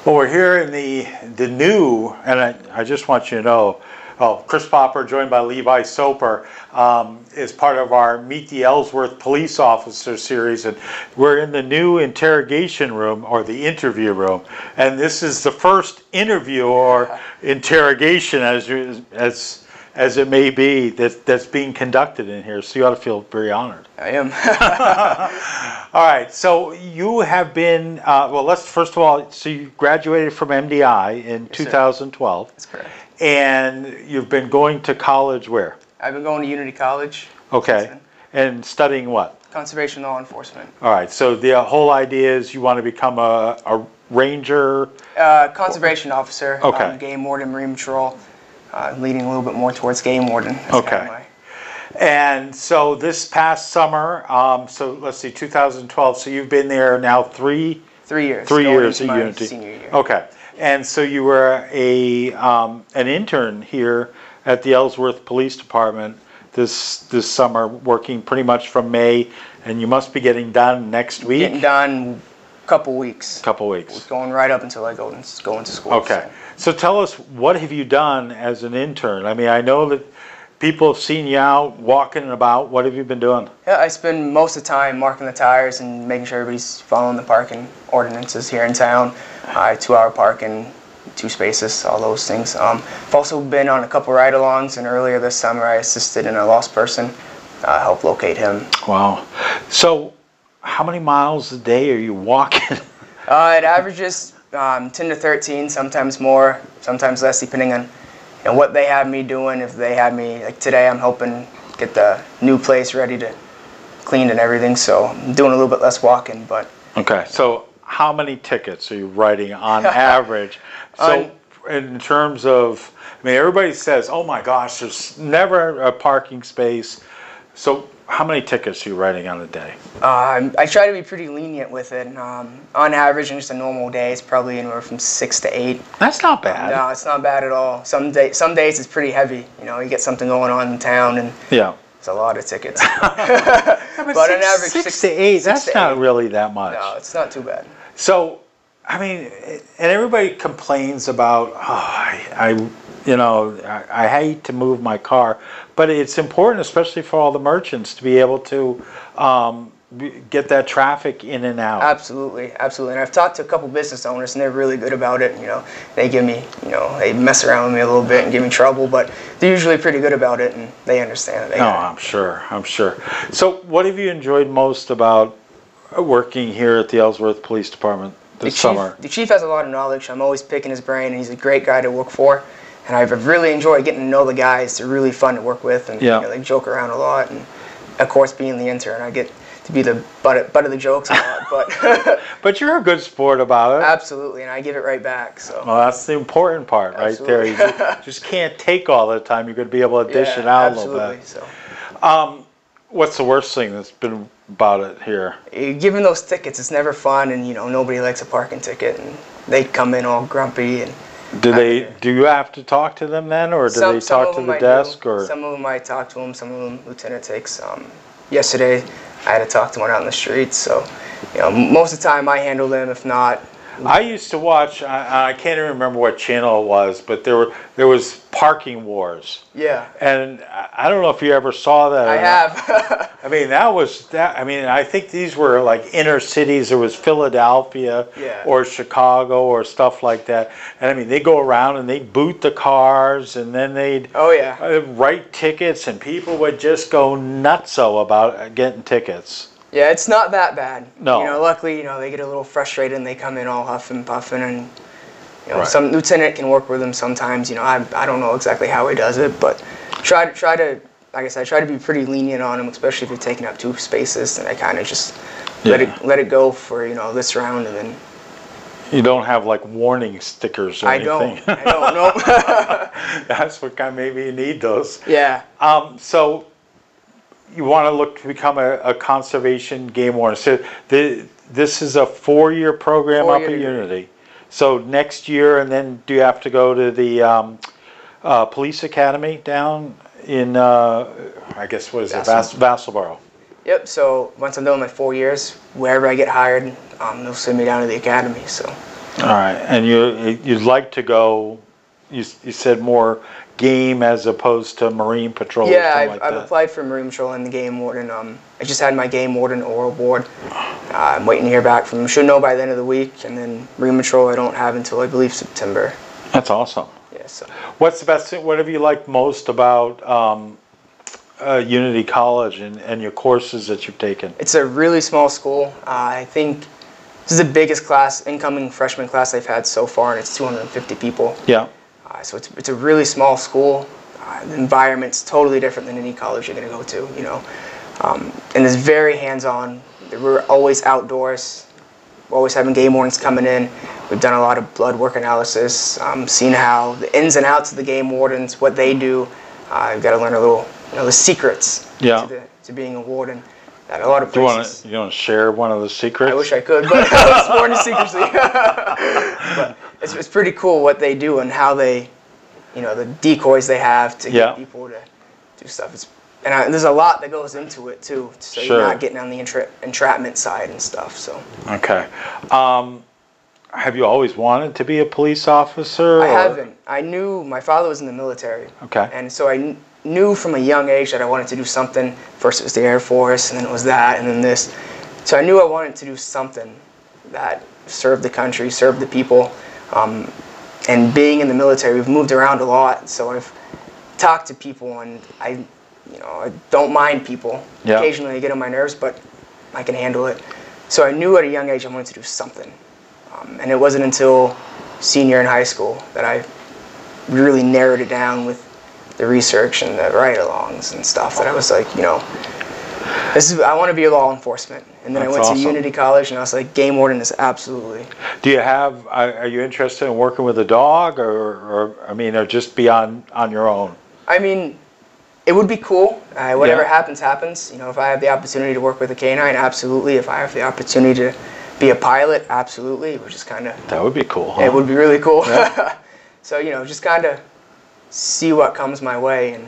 Well, we're here in the new, and I just want you to know, Chris Popper, joined by Levi Soper, is part of our Meet the Ellsworth Police Officer series, and we're in the new interrogation room, or the interview room, and this is the first interview or interrogation, as it may be, that's being conducted in here, so you ought to feel very honored. I am. All right, so you have been, well, let's first of all, so you graduated from MDI in 2012. That's correct. And you've been going to college where? I've been going to Unity College. Okay, and studying what? Conservation law enforcement. All right, so the whole idea is you want to become a ranger? Conservation officer, okay. Game warden, marine patrol, leading a little bit more towards game warden. That's okay. Kind of and so this past summer, so let's see, 2012, so you've been there now 3 years. 3 years at Unity. Senior year. Okay, and so you were an intern here at the Ellsworth Police Department this summer, working pretty much from May, and you must be getting done next week? Getting done a couple weeks. Couple weeks. It's going right up until I go into school. Okay, so tell us, what have you done as an intern? I mean, I know that people have seen you out walking about. What have you been doing? Yeah, I spend most of the time marking the tires and making sure everybody's following the parking ordinances here in town. 2-hour parking, 2 spaces, all those things. I've also been on a couple ride-alongs, and earlier this summer I assisted in a lost person, helped locate him. Wow. So how many miles a day are you walking? It averages 10 to 13, sometimes more, sometimes less, depending on what they have me doing. If they have me, like today, I'm helping get the new place ready to clean and everything, so I'm doing a little bit less walking. But okay, so how many tickets are you writing on average? So in terms of, I mean, everybody says, oh my gosh, there's never a parking space. So how many tickets are you writing on a day? I try to be pretty lenient with it. On average, in just a normal day, it's probably anywhere from 6 to 8. That's not bad. No, it's not bad at all. Some days it's pretty heavy. You know, you get something going on in town, and yeah, it's a lot of tickets. Yeah, but on average, 6 to 8, that's not really that much. No, it's not too bad. So, I mean, and everybody complains about, I hate to move my car, but it's important, especially for all the merchants, to be able to get that traffic in and out. Absolutely, absolutely. And I've talked to a couple business owners, and they're really good about it. You know, they give me, they mess around with me a little bit and give me trouble, but they're usually pretty good about it, and they understand it. I'm sure. So, what have you enjoyed most about working here at the Ellsworth Police Department this summer? The chief has a lot of knowledge. I'm always picking his brain, and he's a great guy to work for. And I've really enjoyed getting to know the guys. They're really fun to work with, and they joke around a lot. And of course, being the intern, I get to be the butt of the jokes a lot. But but you're a good sport about it. Absolutely, and I give it right back. So well, that's the important part, right there. You just can't take all the time. You're going to be able to dish it out a little bit. So, what's the worst thing that's been about it here? Giving those tickets, it's never fun, and nobody likes a parking ticket, and they come in all grumpy and. Do you have to talk to them then, or do they talk to the desk? Or some of them I talk to them, some of them Lieutenant takes. Yesterday, I had to talk to one out in the streets, so most of the time I handle them. If not, I used to watch. I can't even remember what channel it was, but there was Parking Wars. Yeah. And I don't know if you ever saw that. I have. I mean, I mean, I think these were like inner cities. There was Philadelphia or Chicago or stuff like that. And I mean, they go around and they boot the cars, and then they'd write tickets, and people would just go nutso about getting tickets. Yeah, it's not that bad. No. Luckily, they get a little frustrated and they come in all huffing, puffing, and some lieutenant can work with them sometimes. I don't know exactly how he does it, but try to, like I said, try to be pretty lenient on them, especially if you're taking up 2 spaces. And I kind of just let it go for this round, and then. You don't have like warning stickers or anything. I don't know. That's what maybe you need those. Yeah. So. You want to become a conservation game warden. So this is a 4-year program up at Unity. So next year, and then do you have to go to the police academy down in, I guess, what is it, Vassalboro? Yep, so once I'm done with my 4 years, wherever I get hired, they'll send me down to the academy. So All right, and you'd like to go, you said more game as opposed to Marine Patrol or something like that? I've applied for Marine Patrol and the game warden. I just had my game warden oral board. I'm waiting to hear back from them. Should know by the end of the week, and then Marine Patrol I don't have until I believe September. That's awesome. Yeah, so. What's the best thing, what have you liked most about Unity College and your courses that you've taken? It's a really small school. I think this is the biggest incoming freshman class I've had so far, and it's 250 people. Yeah. So it's a really small school. The environment's totally different than any college you're going to go to, you know. And it's very hands-on. We're always outdoors. We're always having game wardens coming in. We've done a lot of blood work analysis, seen how the ins and outs of the game wardens, what they do. You've got to learn a little, you know, the secrets to being a warden. That a lot of places. You want to share one of the secrets? I wish I could, but I was sworn to secrecy. But it's pretty cool what they do and how they, you know, the decoys they have to get people to do stuff. And there's a lot that goes into it too, so you're not getting on the entrapment side and stuff. So. Okay. Have you always wanted to be a police officer? I haven't. I knew my father was in the military. Okay. And so I knew from a young age that I wanted to do something. First it was the Air Force, and then it was that, and then this. So I knew I wanted to do something that served the country, served the people. And being in the military, we've moved around a lot, so I've talked to people, and I don't mind people. Yeah. Occasionally I get on my nerves, but I can handle it. So I knew at a young age I wanted to do something. And it wasn't until senior in high school that I really narrowed it down with the research and the ride-alongs and stuff, that I was like, you know, I want to be a law enforcement. And then I went to Unity College, and I was like, game warden is absolutely. Do you have, are you interested in working with a dog, or I mean, or just be on your own? I mean, it would be cool. Whatever happens, happens. You know, if I have the opportunity to work with a canine, absolutely. If I have the opportunity to be a pilot, absolutely. Which is kind of. That would be cool. Huh? It would be really cool. Yeah. So, you know, just kind of see what comes my way. And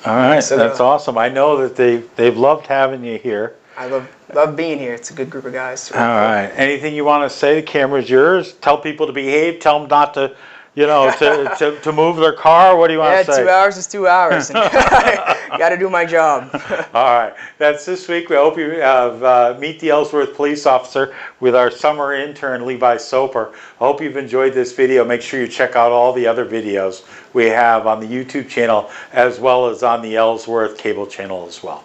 all right, so that's awesome. I know that they've loved having you here. I love being here. It's a good group of guys. All right. Anything you want to say? The camera's yours. Tell people to behave. Tell them not to, you know, to move their car. What do you want to say? 2 hours is 2 hours. Got to do my job. All right. That's this week. We hope you have Meet the Ellsworth Police Officer with our summer intern, Levi Soper. I hope you've enjoyed this video. Make sure you check out all the other videos we have on the YouTube channel, as well as on the Ellsworth cable channel as well.